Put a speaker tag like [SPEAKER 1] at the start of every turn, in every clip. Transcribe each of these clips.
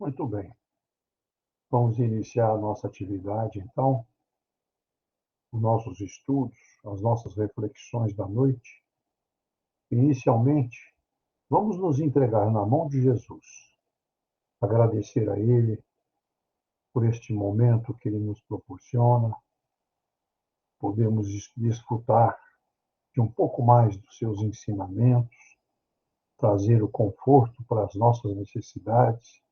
[SPEAKER 1] Muito bem. Vamos iniciar a nossa atividade, então, os nossos estudos, as nossas reflexões da noite. Inicialmente, vamos nos entregar na mão de Jesus, agradecer a Ele por este momento que Ele nos proporciona, podemos desfrutar de um pouco mais dos seus ensinamentos, trazer o conforto para as nossas necessidades.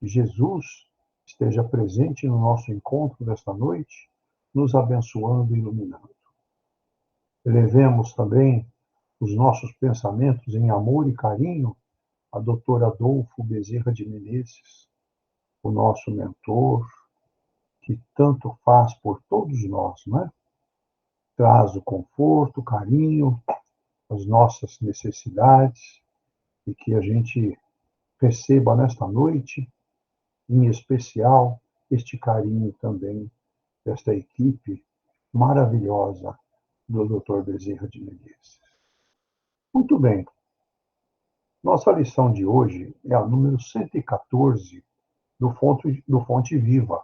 [SPEAKER 1] Que Jesus esteja presente no nosso encontro desta noite, nos abençoando e iluminando. Elevemos também os nossos pensamentos em amor e carinho a Dr. Adolfo Bezerra de Menezes, o nosso mentor, que tanto faz por todos nós, né? Traz o conforto, o carinho, as nossas necessidades, e que a gente receba nesta noite, em especial, este carinho também desta equipe maravilhosa do Dr. Bezerra de Menezes. Muito bem. Nossa lição de hoje é a número 114 do Fonte Viva.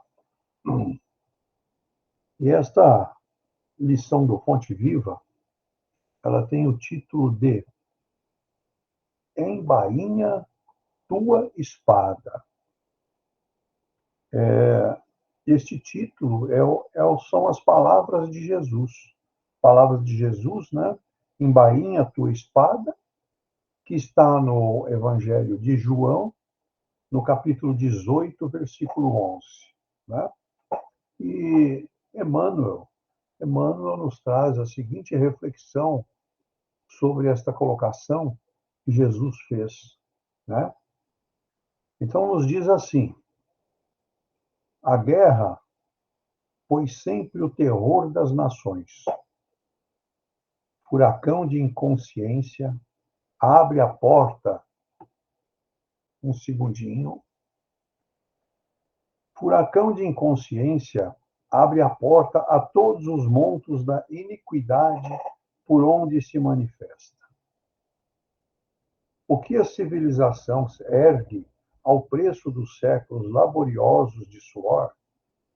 [SPEAKER 1] E esta lição do Fonte Viva, ela tem o título de Embainha tua espada. Este título são as palavras de Jesus. Palavras de Jesus, né? Embainha tua espada, que está no Evangelho de João, no capítulo 18, versículo 11. Né? E Emmanuel nos traz a seguinte reflexão sobre esta colocação que Jesus fez. Né? Então, nos diz assim: a guerra foi sempre o terror das nações. Furacão de inconsciência abre a porta. Um segundinho. Furacão de inconsciência abre a porta a todos os montos da iniquidade por onde se manifesta. O que a civilização ergue ao preço dos séculos laboriosos de suor,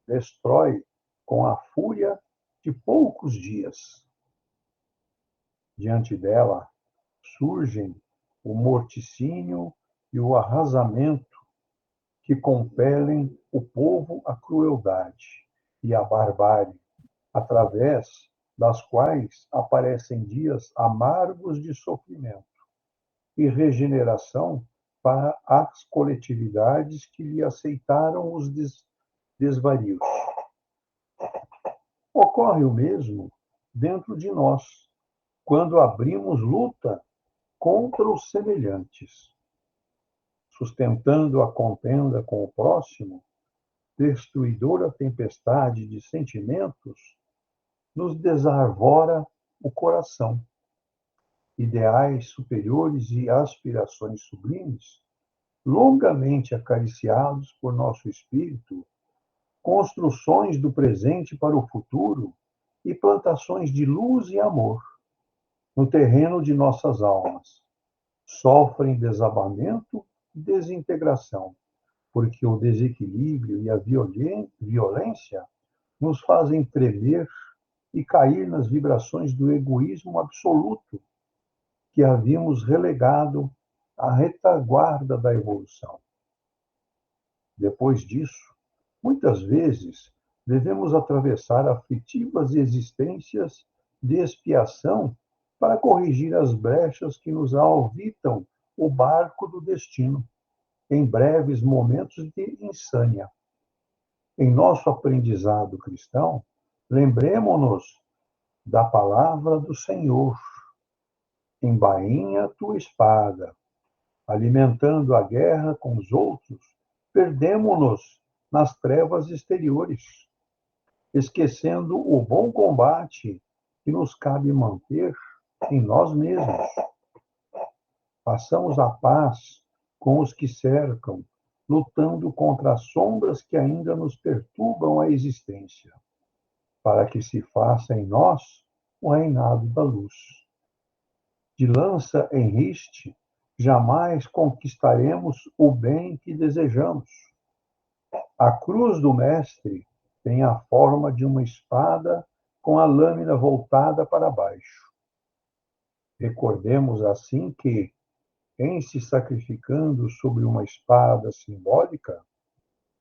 [SPEAKER 1] destrói com a fúria de poucos dias. Diante dela surgem o morticínio e o arrasamento que compelem o povo à crueldade e à barbárie, através das quais aparecem dias amargos de sofrimento e regeneração para as coletividades que lhe aceitaram os desvarios. Ocorre o mesmo dentro de nós, quando abrimos luta contra os semelhantes, sustentando a contenda com o próximo. Destruidora tempestade de sentimentos nos desarvora o coração. Ideais superiores e aspirações sublimes, longamente acariciados por nosso espírito, construções do presente para o futuro e plantações de luz e amor no terreno de nossas almas, sofrem desabamento e desintegração, porque o desequilíbrio e a violência nos fazem tremer e cair nas vibrações do egoísmo absoluto que havíamos relegado à retaguarda da evolução. Depois disso, muitas vezes, devemos atravessar aflitivas existências de expiação para corrigir as brechas que nos alvitam o barco do destino, em breves momentos de insânia. Em nosso aprendizado cristão, lembremo-nos da palavra do Senhor. Embainha tua espada. Alimentando a guerra com os outros, perdemo-nos nas trevas exteriores, esquecendo o bom combate que nos cabe manter em nós mesmos. Façamos a paz com os que cercam, lutando contra as sombras que ainda nos perturbam a existência, para que se faça em nós o reinado da luz. De lança em riste, jamais conquistaremos o bem que desejamos. A cruz do Mestre tem a forma de uma espada com a lâmina voltada para baixo. Recordemos assim que, em se sacrificando sobre uma espada simbólica,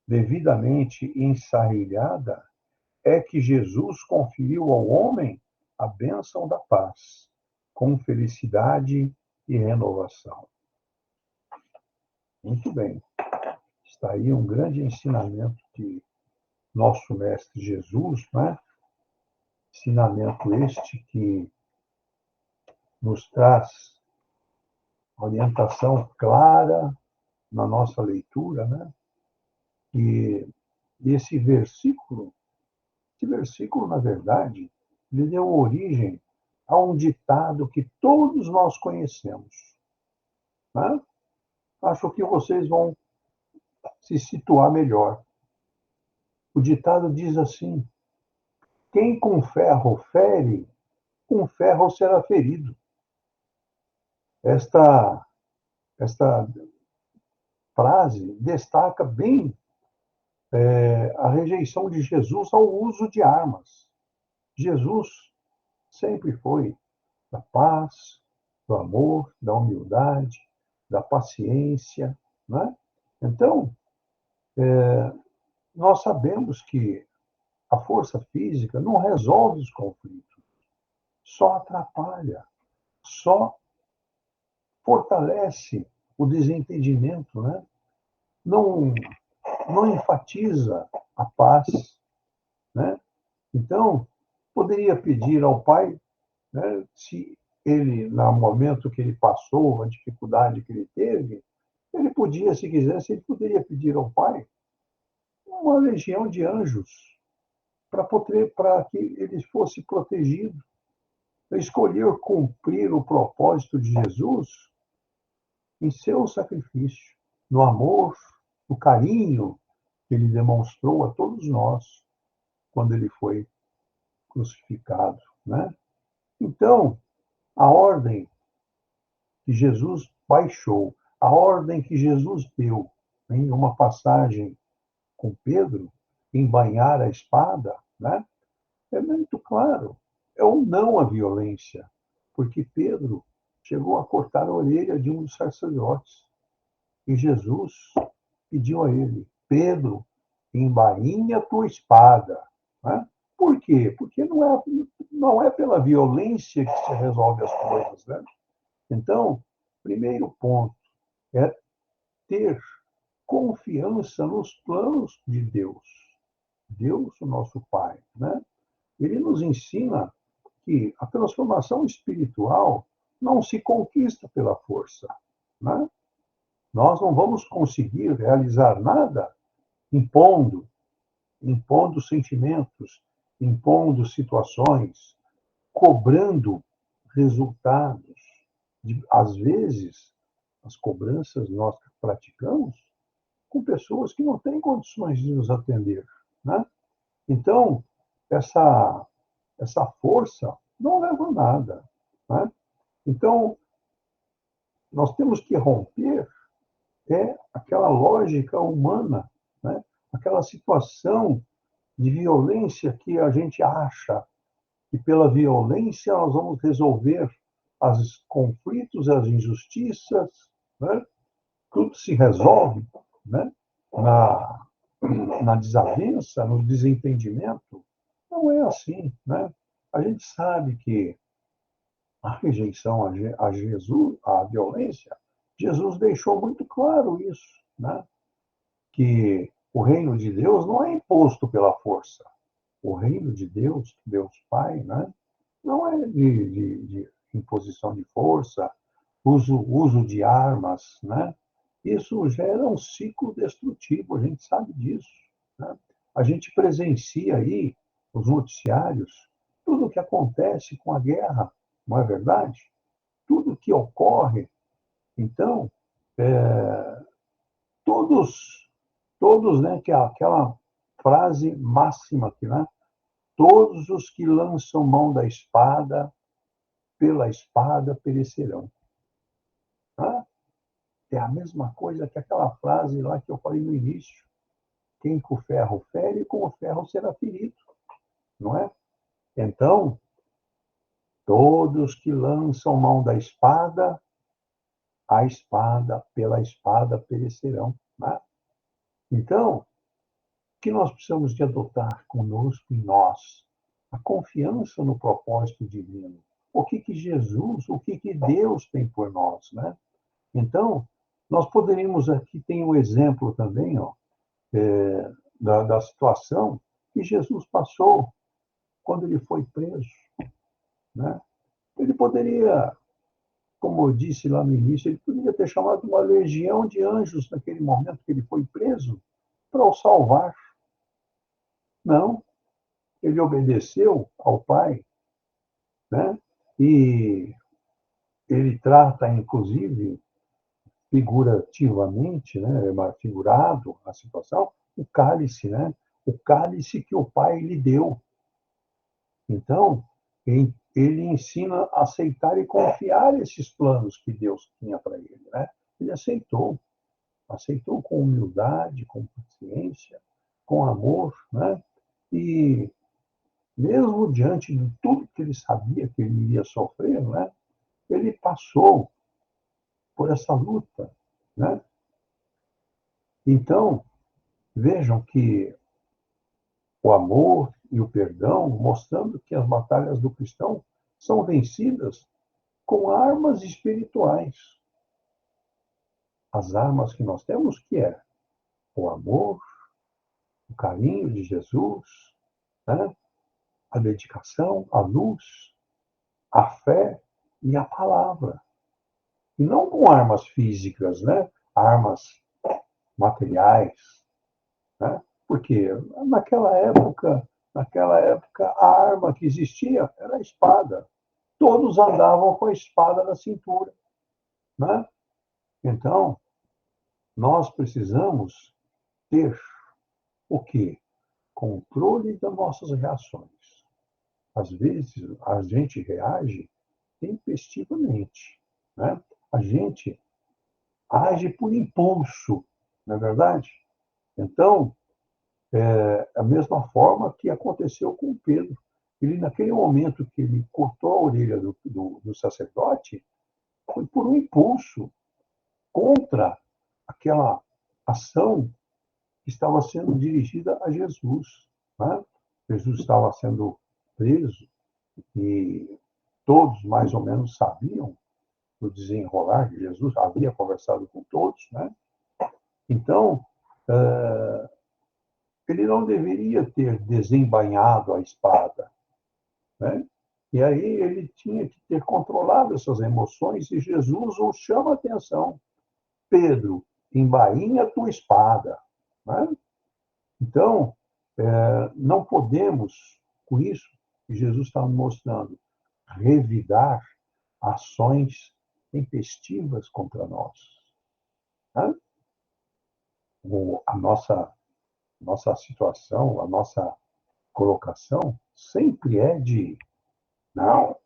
[SPEAKER 1] devidamente ensarrilhada, é que Jesus conferiu ao homem a bênção da paz, com felicidade e renovação. Muito bem. Está aí um grande ensinamento de nosso Mestre Jesus, né? Ensinamento este que nos traz orientação clara na nossa leitura, né? E esse versículo, na verdade, ele deu origem a um ditado que todos nós conhecemos, né? Acho que vocês vão se situar melhor. O ditado diz assim: quem com ferro fere, com ferro será ferido. Esta frase destaca bem a rejeição de Jesus ao uso de armas. Jesus sempre foi da paz, do amor, da humildade, da paciência, né? Então, nós sabemos que a força física não resolve os conflitos, só atrapalha, só fortalece o desentendimento, né? Não, não enfatiza a paz, né? Então, poderia pedir ao pai, né, se ele, no momento que ele passou, a dificuldade que ele teve, ele podia, se quisesse, ele poderia pedir ao pai uma legião de anjos para que ele fosse protegido. Escolher cumprir o propósito de Jesus em seu sacrifício, no amor, no carinho que ele demonstrou a todos nós quando ele foi crucificado, né? Então, a ordem que Jesus baixou, a ordem que Jesus deu em uma passagem com Pedro, em banhar a espada, né? É muito claro. É um não à violência, porque Pedro chegou a cortar a orelha de um dos sacerdotes. E Jesus pediu a ele: Pedro, embainha a tua espada. Né? Por quê? Porque não é pela violência que se resolve as coisas. Né? Então, primeiro ponto é ter confiança nos planos de Deus. Deus, o nosso Pai. Né? Ele nos ensina que a transformação espiritual não se conquista pela força. Né? Nós não vamos conseguir realizar nada impondo sentimentos, impondo situações, cobrando resultados. Às vezes, as cobranças nós praticamos com pessoas que não têm condições de nos atender. Né? Então, essa força não leva a nada. Né? Então, nós temos que romper aquela lógica humana, né? Aquela situação de violência que a gente acha que pela violência nós vamos resolver os conflitos, as injustiças, né? Tudo se resolve, né? na, na desavença, no desentendimento. Não é assim. Né? A gente sabe que a rejeição a Jesus, a violência, Jesus deixou muito claro isso, né? Que o reino de Deus não é imposto pela força. O reino de Deus, Deus Pai, né? Não é de imposição de força, uso de armas, né? Isso gera um ciclo destrutivo, a gente sabe disso. Né? A gente presencia aí, nos noticiários, tudo o que acontece com a guerra, não é verdade? Tudo que ocorre. Então, todos, todos, né, que é aquela frase máxima aqui, né? Todos os que lançam mão da espada, pela espada perecerão. Né? é a mesma coisa que aquela frase lá que eu falei no início. Quem com o ferro fere, com o ferro será ferido, não é? Então, todos que lançam mão da espada, a espada, pela espada perecerão. Né? Então, o que nós precisamos de adotar conosco, em nós? A confiança no propósito divino. O que Jesus, o que Deus tem por nós, né? Então, nós poderíamos aqui, tem um exemplo também, ó, da situação que Jesus passou quando ele foi preso, né? Ele poderia, como eu disse lá no início, ele poderia ter chamado uma legião de anjos naquele momento que ele foi preso para o salvar. Não, ele obedeceu ao Pai, né? E ele trata, inclusive, figurativamente, né, figurado a situação, o cálice, né? O cálice que o Pai lhe deu. Então, ele ensina a aceitar e confiar esses planos que Deus tinha para ele, né? Ele aceitou com humildade, com paciência, com amor, né? E mesmo diante de tudo que ele sabia que ele iria sofrer, né? Ele passou por essa luta, né? Então, vejam que o amor e o perdão, mostrando que as batalhas do cristão são vencidas com armas espirituais. As armas que nós temos, que é o amor, o carinho de Jesus, né? A dedicação, a luz, a fé e a palavra. E não com armas físicas, né? Armas materiais, né? Porque naquela época, a arma que existia era a espada. Todos andavam com a espada na cintura, né? Então, nós precisamos ter o quê? Controle das nossas reações. Às vezes, a gente reage tempestivamente, né? A gente age por impulso, não é verdade? Então, a mesma forma que aconteceu com Pedro. Ele, naquele momento que ele cortou a orelha do sacerdote, foi por um impulso contra aquela ação que estava sendo dirigida a Jesus. Né? Jesus estava sendo preso e todos mais ou menos sabiam do desenrolar de Jesus, havia conversado com todos, né? Então, ele não deveria ter desembainhado a espada, né? E aí ele tinha que ter controlado essas emoções e Jesus o chama a atenção. Pedro, embainha a tua espada, né? Então, não podemos, com isso, que Jesus está mostrando, revidar ações intempestivas contra nós. Né? A nossa situação, a nossa colocação sempre é de, não,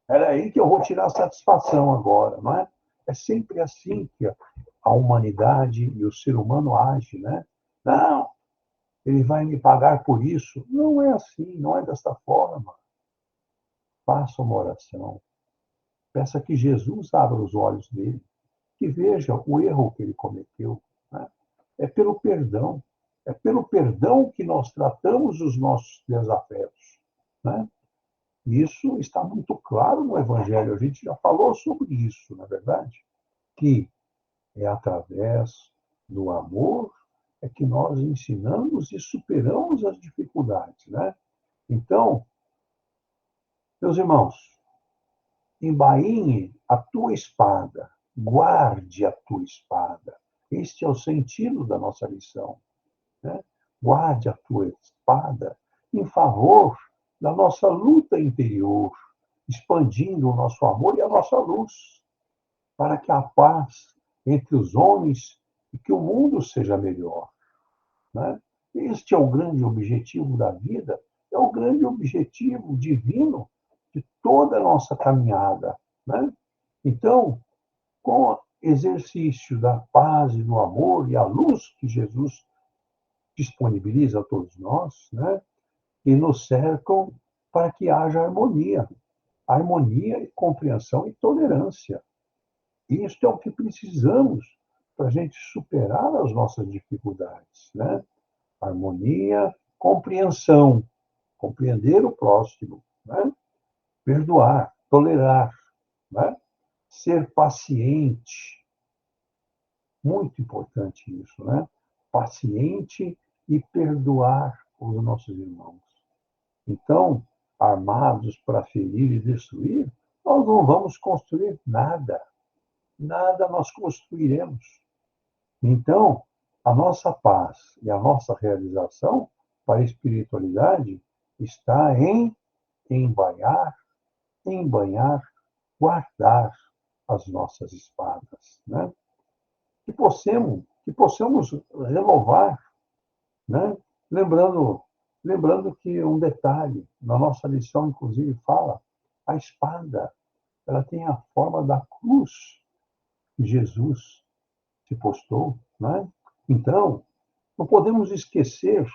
[SPEAKER 1] era aí que eu vou tirar satisfação agora, não é? É sempre assim que a humanidade e o ser humano age, né? Não, ele vai me pagar por isso. Não é assim, não é desta forma. Faça uma oração. Peça que Jesus abra os olhos dele, que veja o erro que ele cometeu. Né? É pelo perdão. É pelo perdão que nós tratamos os nossos desafetos. Né? Isso está muito claro no Evangelho. A gente já falou sobre isso, na verdade, que é através do amor é que nós ensinamos e superamos as dificuldades, né? Então, meus irmãos, embainhe a tua espada, guarde a tua espada. Este é o sentido da nossa lição, né? Guarde a tua espada em favor da nossa luta interior, expandindo o nosso amor e a nossa luz, para que a paz entre os homens e que o mundo seja melhor. Né? Este é o grande objetivo da vida, é o grande objetivo divino de toda a nossa caminhada. Né? Então, exercício da paz e do amor e a luz que Jesus disponibiliza a todos nós, né? E nos cercam para que haja harmonia. Harmonia, compreensão e tolerância. Isso é o que precisamos para a gente superar as nossas dificuldades, né? Harmonia, compreensão, compreender o próximo, né? Perdoar, tolerar, né? Ser paciente, muito importante isso, né? Paciente e perdoar os nossos irmãos. Então, armados para ferir e destruir, nós não vamos construir nada. Nada nós construiremos. Então, a nossa paz e a nossa realização para a espiritualidade está em embanhar, guardar as nossas espadas, né? Que possamos renovar, né? Lembrando, lembrando que um detalhe, na nossa lição, inclusive, fala, a espada, ela tem a forma da cruz que Jesus se postou, né? Então, não podemos esquecer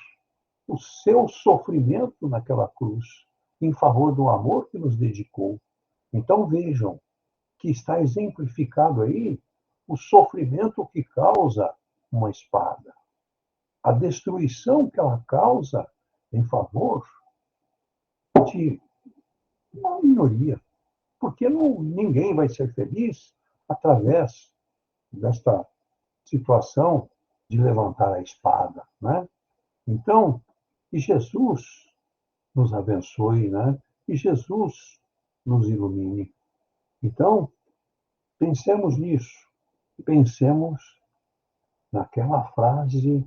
[SPEAKER 1] o seu sofrimento naquela cruz, em favor do amor que nos dedicou. Então, vejam que está exemplificado aí o sofrimento que causa uma espada, a destruição que ela causa em favor de uma minoria, porque ninguém vai ser feliz através desta situação de levantar a espada, né? Então, que Jesus nos abençoe, né? Que Jesus nos ilumine. Então, pensemos nisso, pensemos naquela frase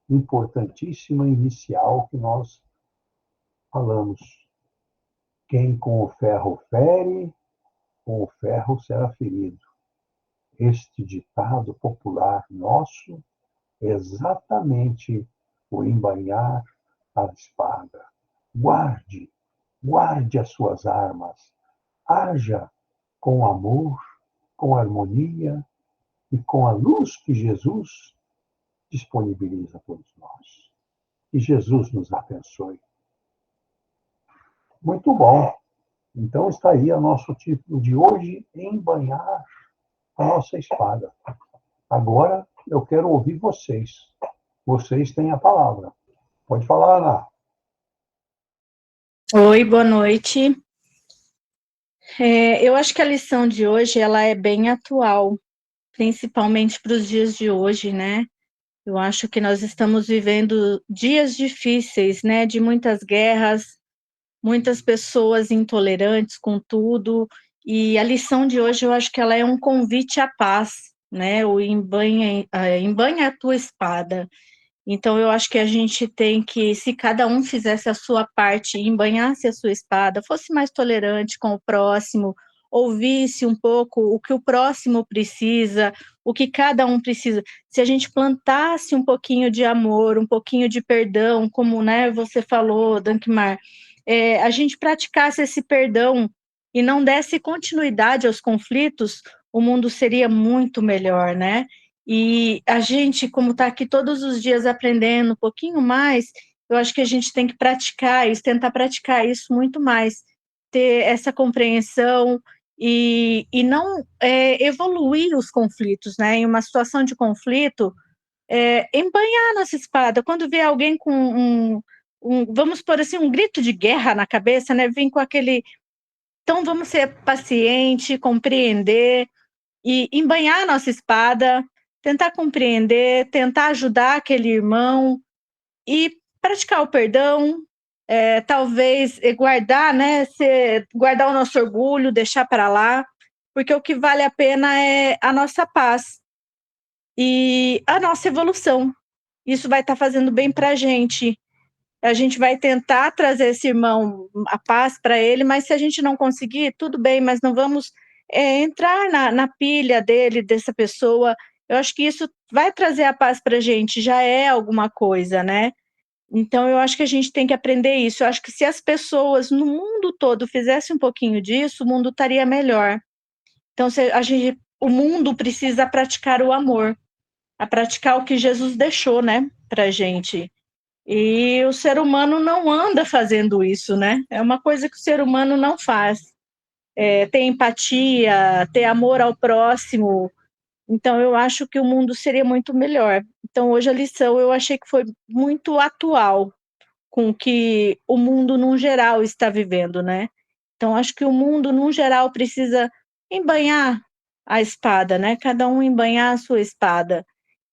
[SPEAKER 1] importantíssima inicial que nós falamos. Quem com o ferro fere, com o ferro será ferido. Este ditado popular nosso é exatamente o embainhar a espada. Guarde, guarde as suas armas. Haja com amor, com harmonia e com a luz que Jesus disponibiliza a todos nós. Que Jesus nos abençoe. Muito bom. Então está aí o nosso título de hoje, embanhar a nossa espada. Agora eu quero ouvir vocês. Vocês têm a palavra. Pode falar, Ana.
[SPEAKER 2] Oi, boa noite. Eu acho que a lição de hoje ela é bem atual, principalmente para os dias de hoje, né? Eu acho que nós estamos vivendo dias difíceis, né? De muitas guerras, muitas pessoas intolerantes com tudo. E a lição de hoje eu acho que ela é um convite à paz, né? O embanha a tua espada. Então, eu acho que a gente tem que, se cada um fizesse a sua parte e embanhasse a sua espada, fosse mais tolerante com o próximo, ouvisse um pouco o que o próximo precisa, o que cada um precisa. Se a gente plantasse um pouquinho de amor, um pouquinho de perdão, como, né, você falou, Dankmar, a gente praticasse esse perdão e não desse continuidade aos conflitos, o mundo seria muito melhor, né? E a gente, como está aqui todos os dias aprendendo um pouquinho mais, eu acho que a gente tem que praticar isso, tentar praticar isso muito mais, ter essa compreensão e não evoluir os conflitos, né? Em uma situação de conflito, embanhar nossa espada. Quando vê alguém com vamos pôr assim, um grito de guerra na cabeça, né? Vem com aquele. Então, vamos ser paciente, compreender e embanhar a nossa espada, tentar compreender, tentar ajudar aquele irmão e praticar o perdão, talvez guardar, né, guardar o nosso orgulho, deixar para lá, porque o que vale a pena é a nossa paz e a nossa evolução. Isso vai estar fazendo bem para a gente vai tentar trazer esse irmão a paz para ele, mas se a gente não conseguir, tudo bem, mas não vamos entrar na pilha dele, dessa pessoa. Eu acho que isso vai trazer a paz para a gente, já é alguma coisa, né? Então, eu acho que a gente tem que aprender isso. Eu acho que se as pessoas no mundo todo fizessem um pouquinho disso, o mundo estaria melhor. Então, se a gente o mundo precisa praticar o amor, a praticar o que Jesus deixou, né, pra gente. E o ser humano não anda fazendo isso, né? É uma coisa que o ser humano não faz. Ter empatia, ter amor ao próximo. Então, eu acho que o mundo seria muito melhor. Então, hoje a lição eu achei que foi muito atual com o que o mundo, num geral, está vivendo, né? Então, acho que o mundo, num geral, precisa embanhar a espada, né? Cada um embanhar a sua espada.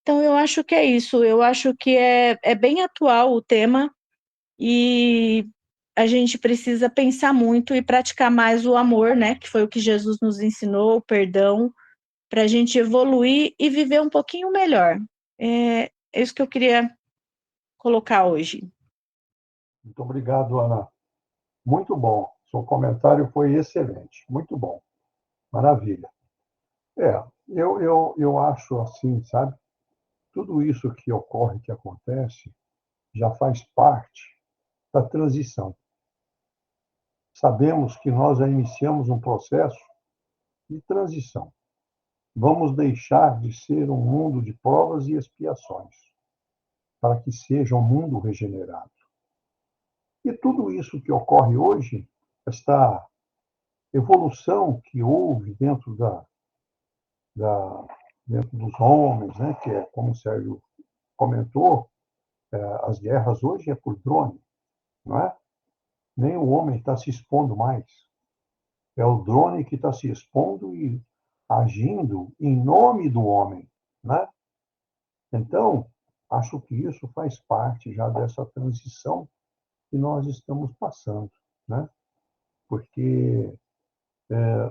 [SPEAKER 2] Então, eu acho que é isso. Eu acho que é bem atual o tema e a gente precisa pensar muito e praticar mais o amor, né? Que foi o que Jesus nos ensinou, o perdão, para a gente evoluir e viver um pouquinho melhor. É isso que eu queria colocar hoje.
[SPEAKER 1] Muito obrigado, Ana. Muito bom. Seu comentário foi excelente. Muito bom. Maravilha. Eu acho assim, sabe? Tudo isso que ocorre, que acontece, já faz parte da transição. Sabemos que nós já iniciamos um processo de transição. Vamos deixar de ser um mundo de provas e expiações, para que seja um mundo regenerado. E tudo isso que ocorre hoje, esta evolução que houve da, dentro dos homens, né, que é como o Sérgio comentou, as guerras hoje é por drone, não é? Nem o homem está se expondo mais. É o drone que está se expondo e agindo em nome do homem, né? Então, acho que isso faz parte já dessa transição que nós estamos passando, né? Porque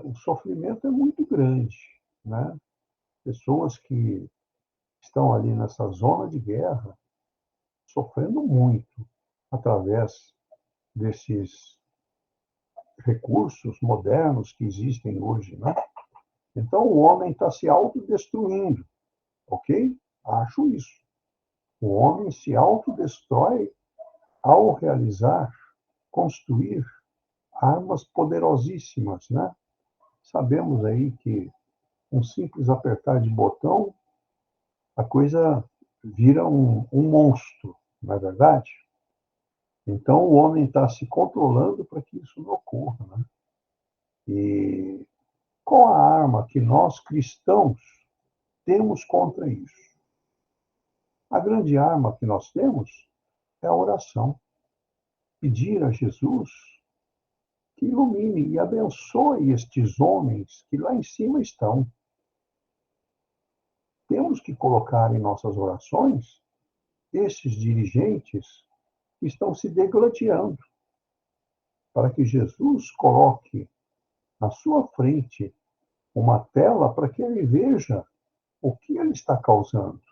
[SPEAKER 1] o sofrimento é muito grande, né? Pessoas que estão ali nessa zona de guerra sofrendo muito através desses recursos modernos que existem hoje, né? Então o homem está se autodestruindo, ok? Acho isso. O homem se autodestrói ao realizar, construir armas poderosíssimas, né? Sabemos aí que um simples apertar de botão, a coisa vira um monstro, não é verdade? Então o homem está se controlando para que isso não ocorra, né? E qual a arma que nós cristãos temos contra isso? A grande arma que nós temos é a oração. Pedir a Jesus que ilumine e abençoe estes homens que lá em cima estão. Temos que colocar em nossas orações esses dirigentes que estão se degladiando, para que Jesus coloque na sua frente uma tela para que ele veja o que ele está causando,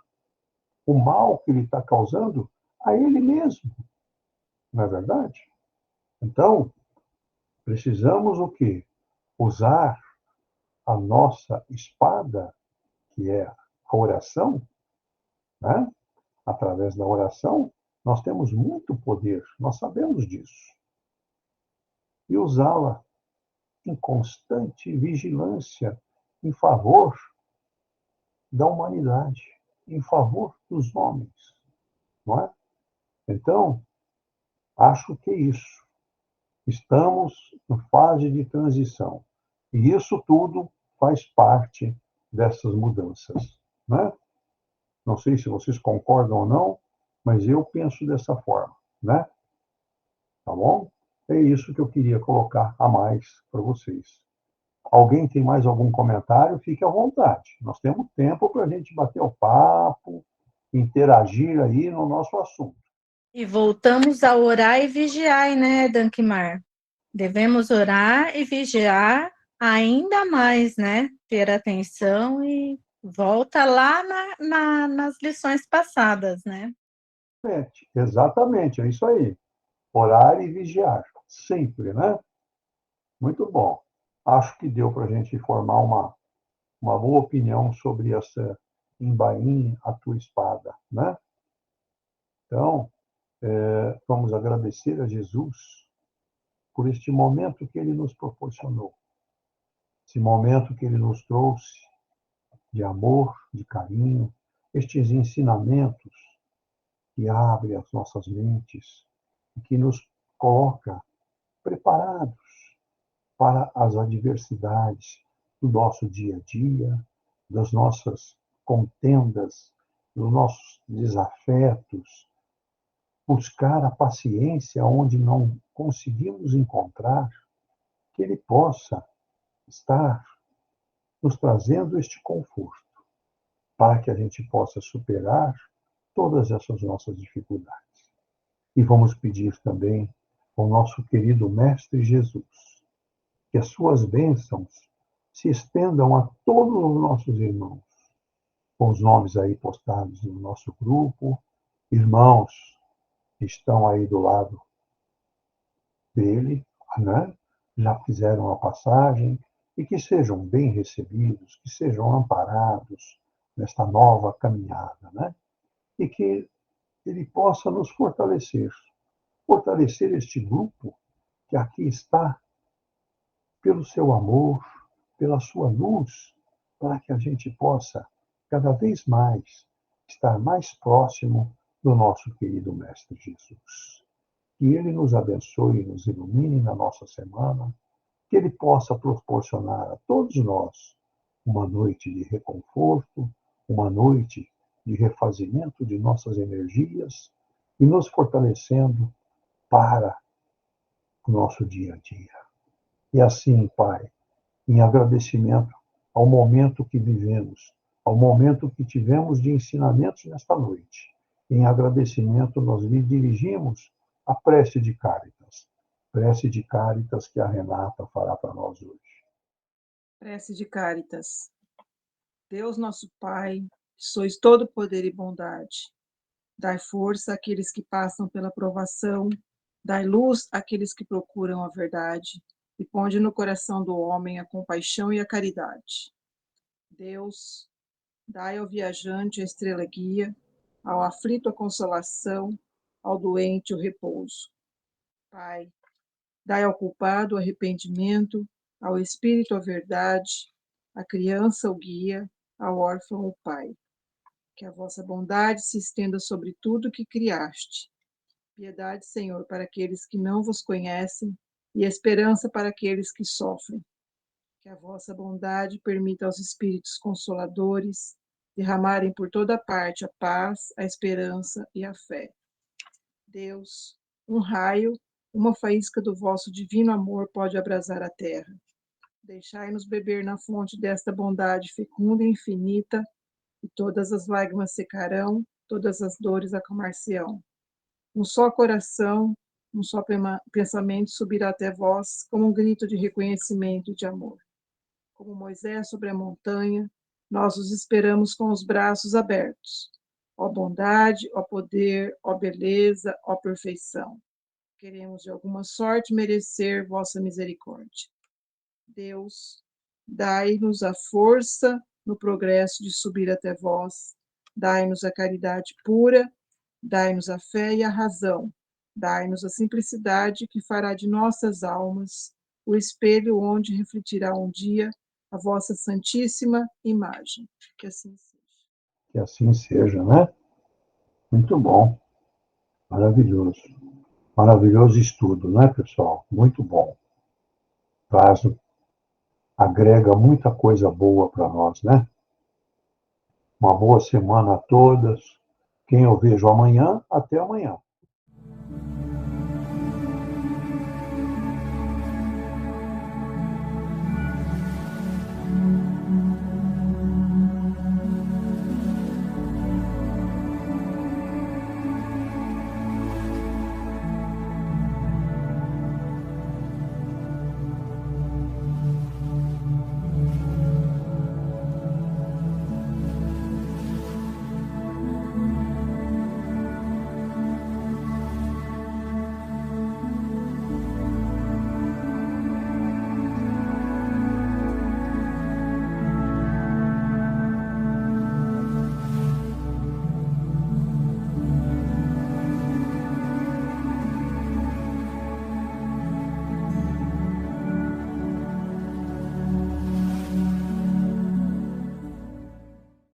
[SPEAKER 1] o mal que ele está causando a ele mesmo, não é verdade? Então, precisamos o quê? Usar a nossa espada, que é a oração, né? Através da oração, nós temos muito poder, nós sabemos disso. E usá-la em constante vigilância em favor da humanidade, em favor dos homens, não é? Então, acho que é isso. Estamos em fase de transição. E isso tudo faz parte dessas mudanças, né? Não sei se vocês concordam ou não, mas eu penso dessa forma, né? Tá bom? É isso que eu queria colocar a mais para vocês. Alguém tem mais algum comentário? Fique à vontade. Nós temos tempo para a gente bater o papo, interagir aí no nosso assunto.
[SPEAKER 2] E voltamos a orar e vigiar, né, Dankmar? Devemos orar e vigiar ainda mais, né? Ter atenção e volta lá nas lições passadas, né?
[SPEAKER 1] Exatamente, é isso aí. Orar e vigiar, sempre, né? Muito bom. Acho que deu para a gente formar uma boa opinião sobre essa embainha a tua espada, né? Então, vamos agradecer a Jesus por este momento que ele nos proporcionou, esse momento que ele nos trouxe de amor, de carinho, estes ensinamentos que abrem as nossas mentes e que nos coloca preparados para as adversidades do nosso dia a dia, das nossas contendas, dos nossos desafetos, buscar a paciência onde não conseguimos encontrar, que Ele possa estar nos trazendo este conforto, para que a gente possa superar todas essas nossas dificuldades. E vamos pedir também ao nosso querido Mestre Jesus, que as suas bênçãos se estendam a todos os nossos irmãos, com os nomes aí postados no nosso grupo, irmãos que estão aí do lado dele, né? Já fizeram a passagem, e que sejam bem recebidos, que sejam amparados nesta nova caminhada, né? E que ele possa nos fortalecer, fortalecer este grupo que aqui está, pelo seu amor, pela sua luz, para que a gente possa cada vez mais estar mais próximo do nosso querido Mestre Jesus. Que Ele nos abençoe e nos ilumine na nossa semana, que Ele possa proporcionar a todos nós uma noite de reconforto, uma noite de refazimento de nossas energias e nos fortalecendo para o nosso dia a dia. E assim, Pai, em agradecimento ao momento que vivemos, ao momento que tivemos de ensinamentos nesta noite, em agradecimento nós lhe dirigimos a prece de Cáritas que a Renata fará para nós hoje.
[SPEAKER 3] Prece de Cáritas. Deus nosso Pai, que sois todo poder e bondade, dai força àqueles que passam pela provação, dai luz àqueles que procuram a verdade, e ponde no coração do homem a compaixão e a caridade. Deus, dai ao viajante a estrela guia, ao aflito a consolação, ao doente o repouso. Pai, dai ao culpado o arrependimento, ao espírito a verdade, à criança o guia, ao órfão o pai. Que a vossa bondade se estenda sobre tudo que criaste. Piedade, Senhor, para aqueles que não vos conhecem e esperança para aqueles que sofrem. Que a vossa bondade permita aos espíritos consoladores derramarem por toda parte a paz, a esperança e a fé. Deus, um raio, uma faísca do vosso divino amor pode abrasar a terra. Deixai-nos beber na fonte desta bondade fecunda e infinita, e todas as lágrimas secarão, todas as dores acalmar-se-ão. Um só coração, um só pensamento subirá até vós, como um grito de reconhecimento e de amor. Como Moisés sobre a montanha, nós os esperamos com os braços abertos. Ó bondade, ó poder, ó beleza, ó perfeição. Queremos de alguma sorte merecer vossa misericórdia. Deus, dai-nos a força no progresso de subir até vós, dai-nos a caridade pura, dai-nos a fé e a razão, dai-nos a simplicidade que fará de nossas almas o espelho onde refletirá um dia a vossa santíssima imagem. Que assim seja.
[SPEAKER 1] Que assim seja, né? Muito bom. Maravilhoso. Maravilhoso estudo, né, pessoal? Muito bom. Agrega muita coisa boa para nós, né? Uma boa semana a todas. Quem eu vejo amanhã, até amanhã.